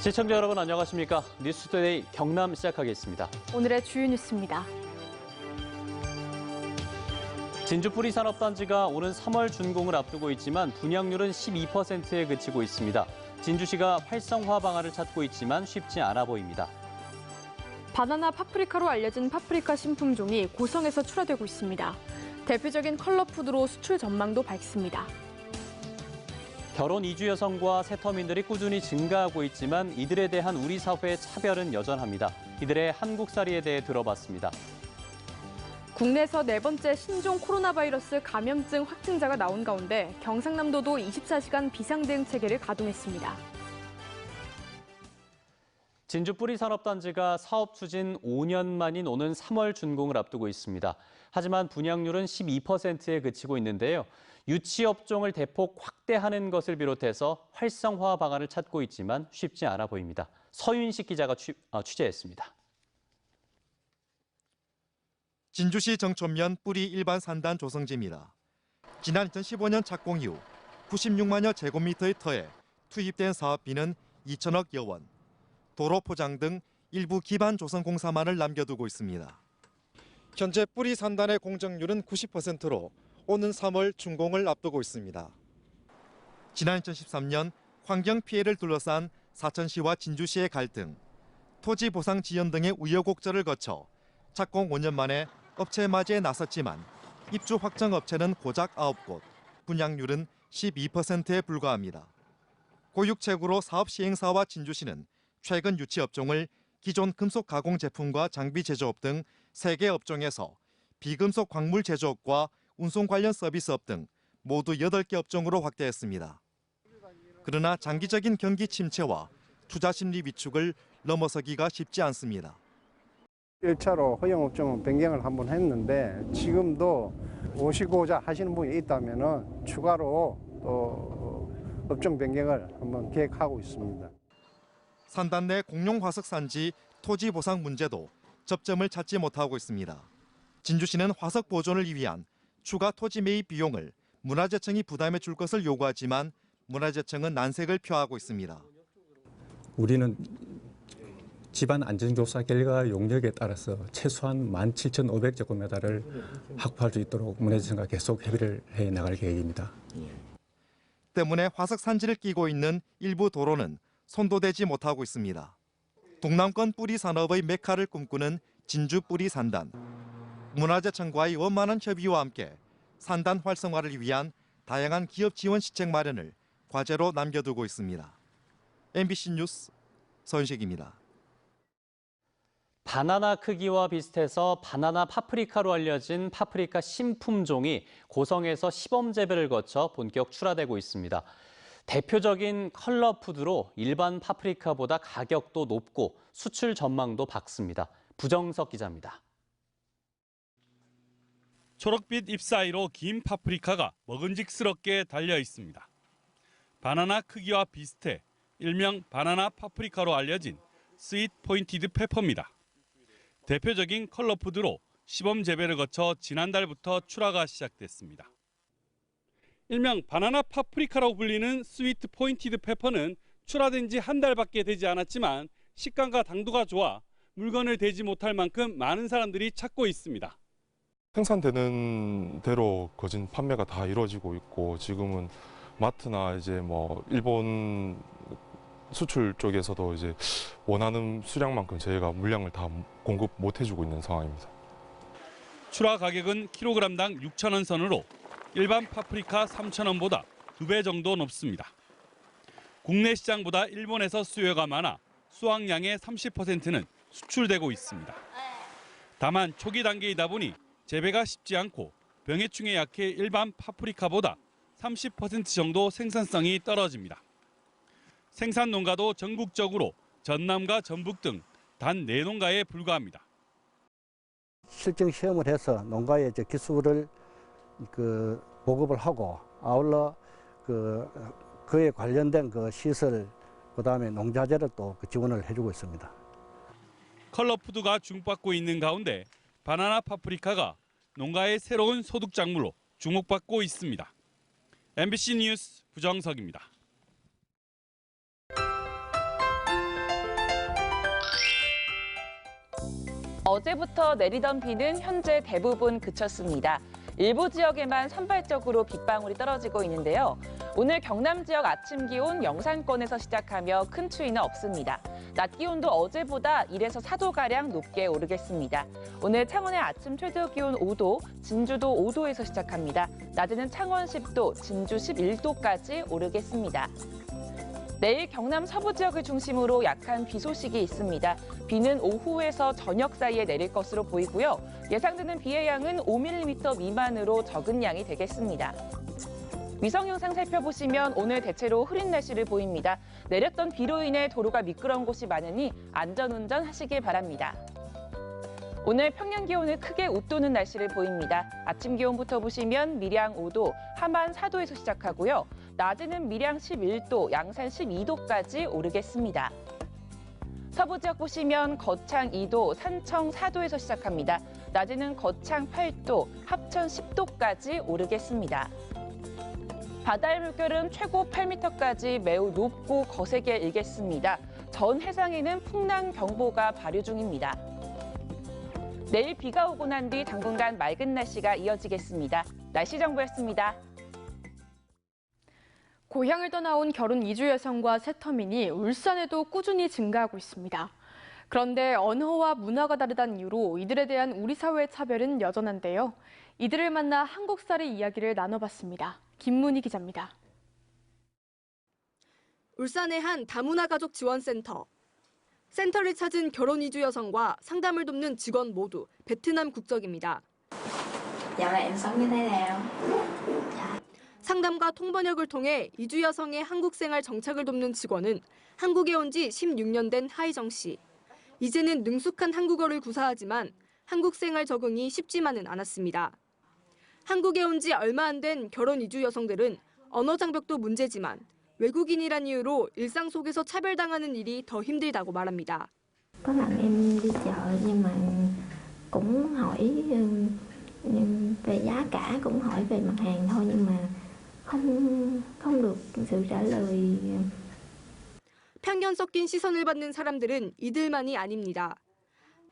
시청자 여러분 안녕하십니까? 뉴스투데이 경남 시작하겠습니다. 오늘의 주요 뉴스입니다. 진주 뿌리산업단지가 오는 3월 준공을 앞두고 있지만 분양률은 12%에 그치고 있습니다. 진주시가 활성화 방안을 찾고 있지만 쉽지 않아 보입니다. 바나나 파프리카로 알려진 파프리카 신품종이 고성에서 출하되고 있습니다. 대표적인 컬러푸드로 수출 전망도 밝습니다. 결혼 이주 여성과 새터민들이 꾸준히 증가하고 있지만 이들에 대한 우리 사회의 차별은 여전합니다. 이들의 한국살이에 대해 들어봤습니다. 국내에서 네 번째 신종 코로나 바이러스 감염증 확진자가 나온 가운데 경상남도도 24시간 비상대응 체계를 가동했습니다. 진주 뿌리산업단지가 사업 추진 5년 만인 오는 3월 준공을 앞두고 있습니다. 하지만 분양률은 12%에 그치고 있는데요. 유치업종을 대폭 확대하는 것을 비롯해서 활성화 방안을 찾고 있지만 쉽지 않아 보입니다. 서윤식 기자가 취재했습니다. 진주시 정촌면 뿌리 일반 산단 조성지입니다. 지난 2015년 착공 이후 96만여 제곱미터의 터에 투입된 사업비는 2천억여 원. 도로 포장 등 일부 기반 조성 공사만을 남겨두고 있습니다. 현재 뿌리 산단의 공정률은 90%로 오는 3월 준공을 앞두고 있습니다. 지난 2013년 환경 피해를 둘러싼 사천시와 진주시의 갈등, 토지 보상 지연 등의 우여곡절을 거쳐 착공 5년 만에 업체 맞이에 나섰지만 입주 확정 업체는 고작 9곳, 분양률은 12%에 불과합니다. 고육체구로 사업 시행사와 진주시는 최근 유치 업종을 기존 금속 가공 제품과 장비 제조업 등 3개 업종에서 비금속 광물 제조업과 운송 관련 서비스업 등 모두 8개 업종으로 확대했습니다. 그러나 장기적인 경기 침체와 투자 심리 위축을 넘어서기가 쉽지 않습니다. 1차로 허용업종 변경을 한번 했는데 지금도 오시고자 하시는 분이 있다면 추가로 또 업종 변경을 한번 계획하고 있습니다. 산단 내 공용 화석 산지 토지 보상 문제도 접점을 찾지 못하고 있습니다. 진주시는 화석 보존을 위한 추가 토지 매입 비용을 문화재청이 부담해 줄 것을 요구하지만 문화재청은 난색을 표하고 있습니다. 우리는 집안 안전조사 결과 용역에 따라서 최소한 17,500제곱미터를 확보할 수 있도록 문화재청과 계속 협의를 해 나갈 계획입니다. 때문에 화석 산지를 끼고 있는 일부 도로는 손도대지 못하고 있습니다. 동남권 뿌리 산업의 메카를 꿈꾸는 진주 뿌리 산단. 문화재청과의 원만한 협의와 함께 산단 활성화를 위한 다양한 기업 지원 시책 마련을 과제로 남겨두고 있습니다. MBC 뉴스 서윤식입니다. 바나나 크기와 비슷해서 바나나 파프리카로 알려진 파프리카 신품종이 고성에서 시범 재배를 거쳐 본격 출하되고 있습니다. 대표적인 컬러푸드로 일반 파프리카보다 가격도 높고 수출 전망도 밝습니다. 부정석 기자입니다. 초록빛 잎 사이로 긴 파프리카가 먹음직스럽게 달려 있습니다. 바나나 크기와 비슷해 일명 바나나 파프리카로 알려진 스윗 포인티드 페퍼입니다. 대표적인 컬러푸드로 시범 재배를 거쳐 지난달부터 출하가 시작됐습니다. 일명 바나나 파프리카라고 불리는 스윗 포인티드 페퍼는 출하된 지 한 달밖에 되지 않았지만 식감과 당도가 좋아 물건을 대지 못할 만큼 많은 사람들이 찾고 있습니다. 생산되는 대로 거진 판매가 다 이루어지고 있고 지금은 마트나 이제 뭐 일본 수출 쪽에서도 이제 원하는 수량만큼 저희가 물량을 다 공급 못 해주고 있는 상황입니다. 출하 가격은 킬로그램당 6,000원 선으로 일반 파프리카 3,000원보다 2배 정도 높습니다. 국내 시장보다 일본에서 수요가 많아 수확량의 30%는 수출되고 있습니다. 다만 초기 단계이다 보니 재배가 쉽지 않고 병해충에 약해 일반 파프리카보다 30% 정도 생산성이 떨어집니다. 생산 농가도 전국적으로 전남과 전북 등 단 4농가에 불과합니다. 실증 시험을 해서 농가의 기술을 보급을 하고 아울러 그에 관련된 시설, 그다음에 농자재를 또 지원을 해주고 있습니다. 컬러푸드가 주목받고 있는 가운데 바나나 파프리카가 농가의 새로운 소득 작물로 주목받고 있습니다. MBC 뉴스 부정석입니다. 어제부터 내리던 비는 현재 대부분 그쳤습니다. 일부 지역에만 산발적으로 빗방울이 떨어지고 있는데요. 오늘 경남 지역 아침 기온 영산권에서 시작하며 큰 추위는 없습니다. 낮 기온도 어제보다 1에서 4도가량 높게 오르겠습니다. 오늘 창원의 아침 최저 기온 5도, 진주도 5도에서 시작합니다. 낮에는 창원 10도, 진주 11도까지 오르겠습니다. 내일 경남 서부 지역을 중심으로 약한 비 소식이 있습니다. 비는 오후에서 저녁 사이에 내릴 것으로 보이고요. 예상되는 비의 양은 5mm 미만으로 적은 양이 되겠습니다. 위성 영상 살펴보시면 오늘 대체로 흐린 날씨를 보입니다. 내렸던 비로 인해 도로가 미끄러운 곳이 많으니 안전운전 하시길 바랍니다. 오늘 평년 기온을 크게 웃도는 날씨를 보입니다. 아침 기온부터 보시면 밀양 5도, 함안 4도에서 시작하고요. 낮에는 밀양 11도, 양산 12도까지 오르겠습니다. 서부 지역 보시면 거창 2도, 산청 4도에서 시작합니다. 낮에는 거창 8도, 합천 10도까지 오르겠습니다. 바다의 물결은 최고 8m까지 매우 높고 거세게 일겠습니다. 전 해상에는 풍랑경보가 발효 중입니다. 내일 비가 오고 난 뒤 당분간 맑은 날씨가 이어지겠습니다. 날씨 정보였습니다. 고향을 떠나온 결혼 이주 여성과 새터민이 울산에도 꾸준히 증가하고 있습니다. 그런데 언어와 문화가 다르다는 이유로 이들에 대한 우리 사회의 차별은 여전한데요. 이들을 만나 한국살이 이야기를 나눠봤습니다. 김문희 기자입니다. 울산의 한 다문화 가족 지원센터. 센터를 찾은 결혼 이주 여성과 상담을 돕는 직원 모두 베트남 국적입니다. 상담과 통번역을 통해 이주 여성의 한국 생활 정착을 돕는 직원은 한국에 온 지 16년 된 하이정 씨. 이제는 능숙한 한국어를 구사하지만 한국 생활 적응이 쉽지만은 않았습니다. 한국에 온 지 얼마 안 된 결혼 이주 여성들은 언어 장벽도 문제지만 외국인이란 이유로 일상 속에서 차별당하는 일이 더 힘들다고 말합니다. Có lần em đi chợ nhưng mà cũng hỏi về giá cả, cũng hỏi về mặt hàng thôi nhưng mà không được sự trả lời. 편견 섞인 시선을 받는 사람들은 이들만이 아닙니다.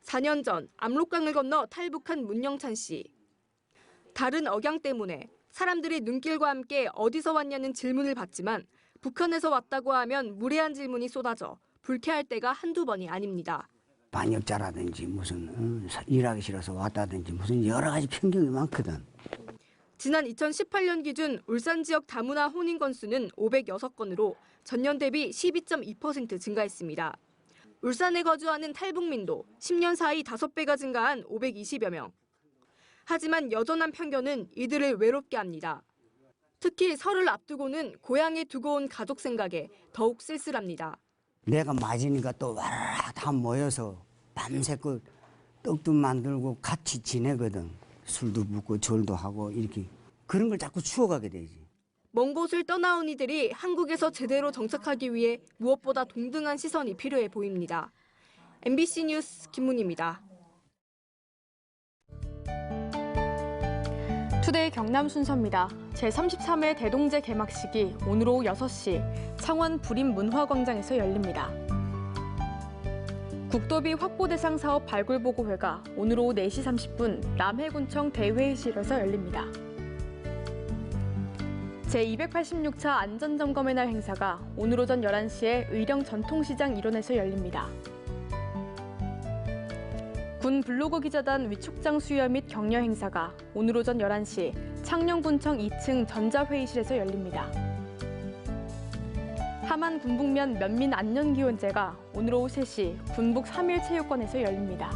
4년 전 압록강을 건너 탈북한 문영찬 씨. 다른 억양 때문에 사람들이 눈길과 함께 어디서 왔냐는 질문을 받지만 북한에서 왔다고 하면 무례한 질문이 쏟아져 불쾌할 때가 한두 번이 아닙니다. 반역자라든지 무슨 일하기 싫어서 왔다든지 무슨 여러 가지 편견이 많거든. 지난 2018년 기준 울산 지역 다문화 혼인 건수는 506건으로 전년 대비 12.2% 증가했습니다. 울산에 거주하는 탈북민도 10년 사이 5배가 증가한 520여 명. 하지만 여전한 편견은 이들을 외롭게 합니다. 특히 설을 앞두고는 고향에 두고 온 가족 생각에 더욱 쓸쓸합니다. 내가 맞으니까 또 와라 다 모여서 밤새껏 떡도 만들고 같이 지내거든. 술도 붓고 절도 하고 이렇게 그런 걸 자꾸 추억하게 되지. 먼 곳을 떠나온 이들이 한국에서 제대로 정착하기 위해 무엇보다 동등한 시선이 필요해 보입니다. MBC 뉴스 김문희입니다. 투데이 경남 순서입니다. 제33회 대동제 개막식이 오늘 오후 6시 창원 부림문화광장에서 열립니다. 국도비 확보 대상 사업 발굴보고회가 오늘 오후 4시 30분 남해군청 대회의실에서 열립니다. 제286차 안전점검의 날 행사가 오늘 오전 11시에 의령 전통시장 일원에서 열립니다. 군 블로그 기자단 위촉장 수여 및 격려 행사가 오늘 오전 11시 창녕군청 2층 전자회의실에서 열립니다. 함안 군북면 면민 안년기원제가 오늘 오후 3시 군북 3일 체육관에서 열립니다.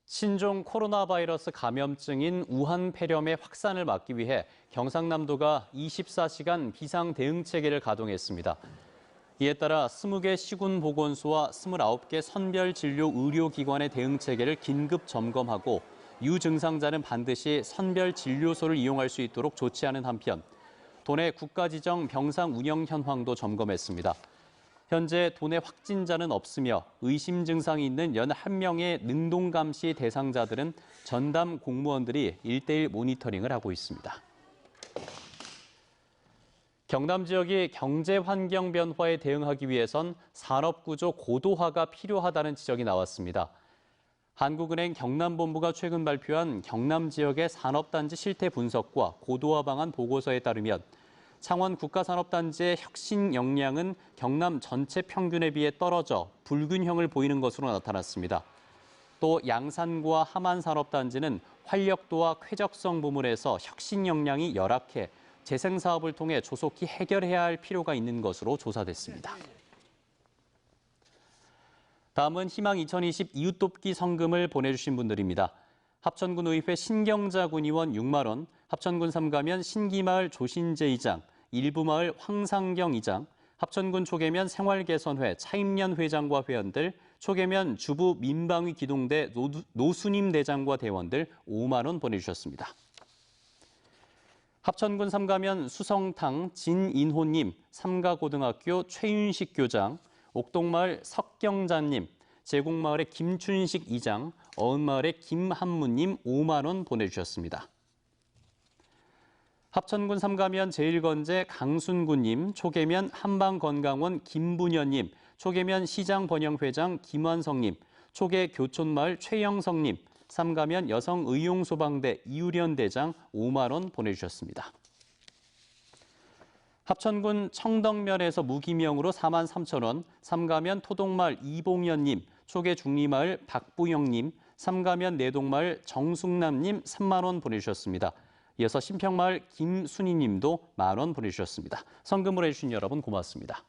신종 코로나 바이러스 감염증인 우한 폐렴의 확산을 막기 위해 경상남도가 24시간 비상 대응 체계를 가동했습니다. 이에 따라 20개 시군보건소와 29개 선별진료 의료기관의 대응 체계를 긴급 점검하고 유증상자는 반드시 선별진료소를 이용할 수 있도록 조치하는 한편 도내 국가지정 병상 운영 현황도 점검했습니다. 현재 도내 확진자는 없으며 의심 증상이 있는 11명의 능동감시 대상자들은 전담 공무원들이 1:1 모니터링을 하고 있습니다. 경남 지역이 경제 환경 변화에 대응하기 위해선 산업구조 고도화가 필요하다는 지적이 나왔습니다. 한국은행 경남본부가 최근 발표한 경남 지역의 산업단지 실태 분석과 고도화 방안 보고서에 따르면 창원 국가산업단지의 혁신 역량은 경남 전체 평균에 비해 떨어져 불균형을 보이는 것으로 나타났습니다. 또 양산과 함안산업단지는 활력도와 쾌적성 부문에서 혁신 역량이 열악해 재생사업을 통해 조속히 해결해야 할 필요가 있는 것으로 조사됐습니다. 다음은 희망 2020 이웃돕기 성금을 보내주신 분들입니다. 합천군 의회 신경자군 의원 6만 원, 합천군 3가면 신기마을 조신재 이장, 일부마을 황상경 이장, 합천군 초계면 생활개선회 차임년 회장과 회원들, 초계면 주부 민방위 기동대 노수님 대장과 대원들 5만 원 보내주셨습니다. 합천군 3가면 수성탕 진인호님, 삼가고등학교 최윤식 교장, 옥동마을 석경자님, 제곡마을의 김춘식 이장, 어은마을의 김한무님 5만 원 보내주셨습니다. 합천군 3가면 제일건재 강순구님, 초계면 한방건강원 김분현님, 초계면 시장번영회장 김완성님, 초계 교촌마을 최영성님, 3가면 여성의용소방대 이유련 대장 5만 원 보내주셨습니다. 합천군 청덕면에서 무기명으로 4만 3천 원, 3가면 토동마을 이봉현님, 초계 중리마을 박부영님, 3가면 내동마을 정숙남님 3만 원 보내주셨습니다. 이어서 신평마을 김순희님도 1만 원 보내주셨습니다. 성금을 해주신 여러분 고맙습니다.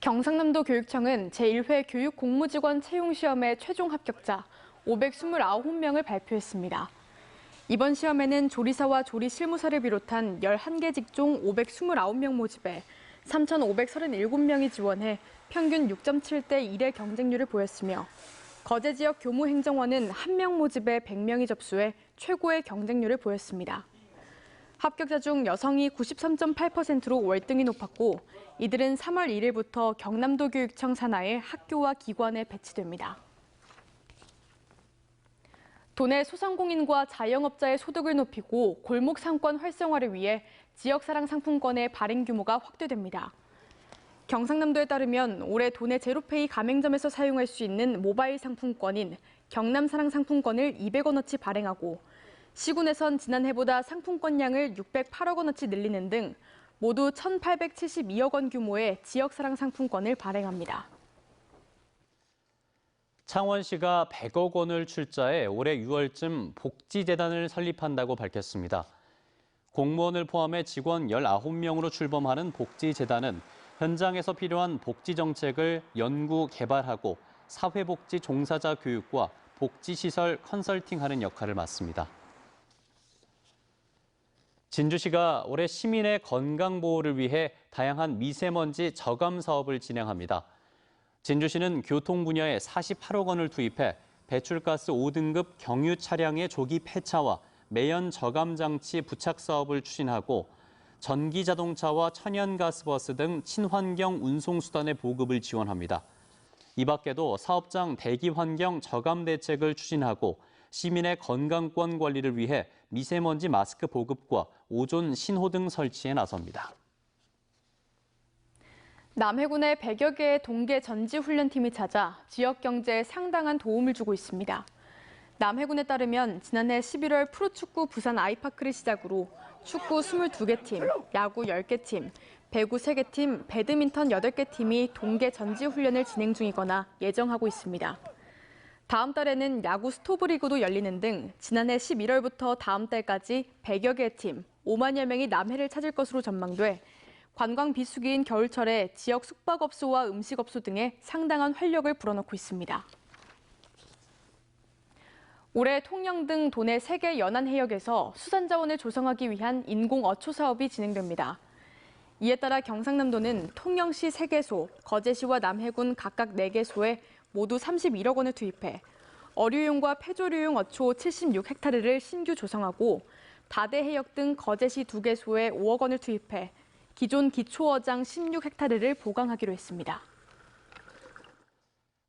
경상남도 교육청은 제1회 교육공무직원 채용시험의 최종 합격자 529명을 발표했습니다. 이번 시험에는 조리사와 조리실무사를 비롯한 11개 직종 529명 모집에 3,537명이 지원해 평균 6.7대 1의 경쟁률을 보였으며 거제 지역 교무행정원은 1명 모집에 100명이 접수해 최고의 경쟁률을 보였습니다. 합격자 중 여성이 93.8%로 월등히 높았고 이들은 3월 1일부터 경남도 교육청 산하의 학교와 기관에 배치됩니다. 도내 소상공인과 자영업자의 소득을 높이고 골목 상권 활성화를 위해 지역사랑 상품권의 발행 규모가 확대됩니다. 경상남도에 따르면 올해 도내 제로페이 가맹점에서 사용할 수 있는 모바일 상품권인 경남사랑 상품권을 200원어치 발행하고 시군에선 지난해보다 상품권량을 608억 원어치 늘리는 등 모두 1,872억 원 규모의 지역사랑 상품권을 발행합니다. 창원시가 100억 원을 출자해 올해 6월쯤 복지재단을 설립한다고 밝혔습니다. 공무원을 포함해 직원 19명으로 출범하는 복지재단은 현장에서 필요한 복지 정책을 연구, 개발하고 사회복지 종사자 교육과 복지시설 컨설팅하는 역할을 맡습니다. 진주시가 올해 시민의 건강 보호를 위해 다양한 미세먼지 저감 사업을 진행합니다. 진주시는 교통 분야에 48억 원을 투입해 배출가스 5등급 경유 차량의 조기 폐차와 매연 저감 장치 부착 사업을 추진하고 전기 자동차와 천연가스 버스 등 친환경 운송 수단의 보급을 지원합니다. 이 밖에도 사업장 대기 환경 저감 대책을 추진하고 시민의 건강권 관리를 위해 미세먼지 마스크 보급과 오존 신호등 설치에 나섭니다. 남해군의 100여 개의 동계 전지훈련팀이 찾아 지역 경제에 상당한 도움을 주고 있습니다. 남해군에 따르면 지난해 11월 프로축구 부산 아이파크를 시작으로 축구 22개 팀, 야구 10개 팀, 배구 3개 팀, 배드민턴 8개 팀이 동계 전지훈련을 진행 중이거나 예정하고 있습니다. 다음 달에는 야구 스토브리그도 열리는 등 지난해 11월부터 다음 달까지 100여 개 팀, 5만여 명이 남해를 찾을 것으로 전망돼 관광 비수기인 겨울철에 지역 숙박업소와 음식업소 등에 상당한 활력을 불어넣고 있습니다. 올해 통영 등 도내 3개 연안 해역에서 수산자원을 조성하기 위한 인공 어초 사업이 진행됩니다. 이에 따라 경상남도는 통영시 3개소, 거제시와 남해군 각각 4개소에 모두 31억 원을 투입해 어류용과 폐조류용 어초 76헥타르를 신규 조성하고 다대해역 등 거제시 2개소에 5억 원을 투입해 기존 기초어장 16헥타르를 보강하기로 했습니다.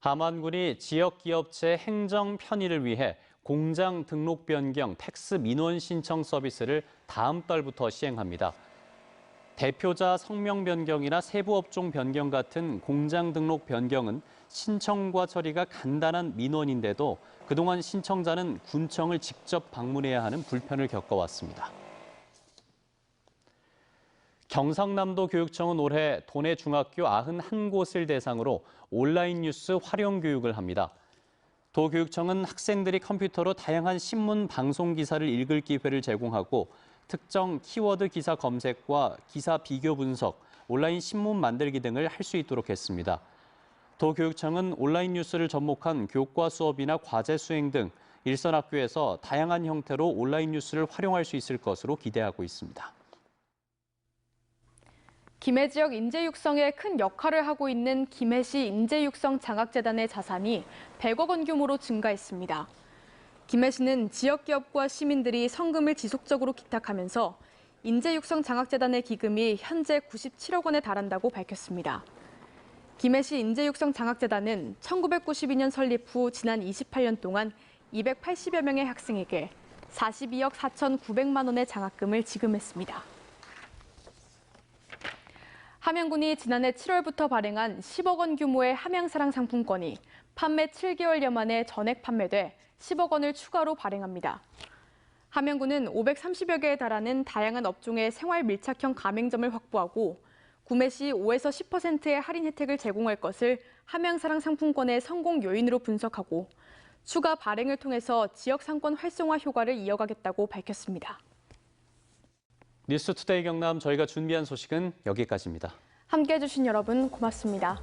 함안군이 지역기업체 행정 편의를 위해 공장 등록 변경 텍스 민원 신청 서비스를 다음 달부터 시행합니다. 대표자 성명 변경이나 세부 업종 변경 같은 공장 등록 변경은 신청과 처리가 간단한 민원인데도 그동안 신청자는 군청을 직접 방문해야 하는 불편을 겪어왔습니다. 경상남도 교육청은 올해 도내 중학교 91곳을 대상으로 온라인 뉴스 활용 교육을 합니다. 도교육청은 학생들이 컴퓨터로 다양한 신문, 방송 기사를 읽을 기회를 제공하고 특정 키워드 기사 검색과 기사 비교 분석, 온라인 신문 만들기 등을 할 수 있도록 했습니다. 도교육청은 온라인 뉴스를 접목한 교과 수업이나 과제 수행 등 일선 학교에서 다양한 형태로 온라인 뉴스를 활용할 수 있을 것으로 기대하고 있습니다. 김해 지역 인재 육성에 큰 역할을 하고 있는 김해시 인재육성 장학재단의 자산이 100억 원 규모로 증가했습니다. 김해시는 지역 기업과 시민들이 성금을 지속적으로 기탁하면서 인재육성 장학재단의 기금이 현재 97억 원에 달한다고 밝혔습니다. 김해시 인재육성 장학재단은 1992년 설립 후 지난 28년 동안 280여 명의 학생에게 42억 4,900만 원의 장학금을 지급했습니다. 함양군이 지난해 7월부터 발행한 10억 원 규모의 함양사랑 상품권이 판매 7개월여 만에 전액 판매돼 10억 원을 추가로 발행합니다. 함양군은 530여 개에 달하는 다양한 업종의 생활 밀착형 가맹점을 확보하고 구매 시 5에서 10%의 할인 혜택을 제공할 것을 함양사랑 상품권의 성공 요인으로 분석하고 추가 발행을 통해서 지역 상권 활성화 효과를 이어가겠다고 밝혔습니다. 뉴스투데이 경남 저희가 준비한 소식은 여기까지입니다. 함께해 주신 여러분 고맙습니다.